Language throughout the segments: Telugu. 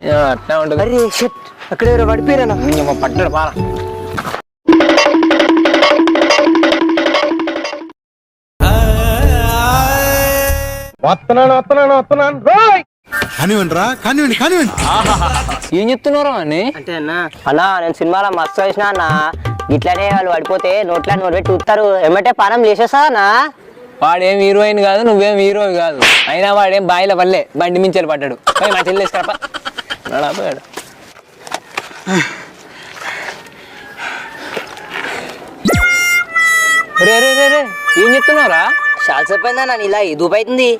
అట్లా ఉంటుంది. అరే షట్, అక్కడ ఎవరో పడిపోయారన్నా. పట్టాడు బాగా. ఏం చెప్తున్నారు అని అంటే అన్నా నేను సినిమాలో మస్తు చూసిన అన్న, ఇట్లానే వాళ్ళు పడిపోతే నోట్లా నోరు పెట్టి చూస్తారు, ఏమంటే పానం లేచేస్తా అన్నా. వాడేం హీరోయిన్ కాదు, నువ్వేం హీరో కాదు, అయినా వాడేం బాయిల వల్లే బండి మించాలి పడ్డాడు. మా చెల్లి పోయాడు. రే రే రే రే ఏం చెప్తున్నావురా? చాలా సేపు అయిందా నన్ను ఇలా దూపైతుంది.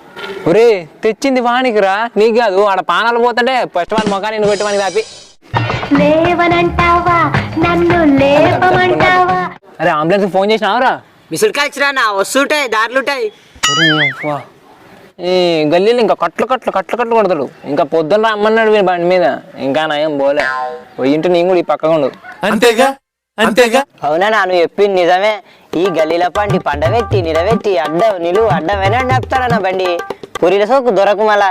ఒరే తెచ్చింది వానికి రా, నీకు కాదు. ఆడ పానాలు పోతుంటే ఫస్ట్ వాళ్ళ ముఖాన్ని నేను పెట్టి వానికి దాపి. అరే అంబులెన్స్ ఫోన్ చేసినావురా? మిసుడు కాల్చిరా నా వస్తుంటాయి, దారులుంటాయి. ఈ గల్లీలు ఇంకా కట్లు కొడతాడు. ఇంకా పొద్దున్న రమ్మన్నాడు వీని బండి మీద, ఇంకా నయం పోలే. పోయింటే నేను కూడా ఈ పక్కగా ఉండదు. అంతేగా. అవునా నువ్వు చెప్పింది నిజమే. ఈ గల్లీల పండి పండబెట్టి నిలబెట్టి అడ్డమైనా నడుపుతారన్న బండి. పూరీల సోకు దొరకు మళ్ళా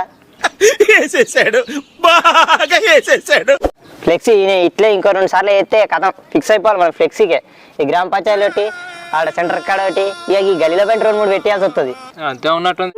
ఫ్లెక్సీ ఇట్లే ఇంకో 2 సార్లు వేస్తే కథం ఫిక్స్ అయిపోవాలి మన ఫ్లెక్సీకే. ఈ గ్రామ పంచాయతీ ఒకటి, ఆడ సెంటర్ కాడ ఒకటి, ఇక ఈ గల్లీల పండి 2-3 పెట్టేయాల్సి వస్తుంది. అంతే ఉన్నట్టుంది.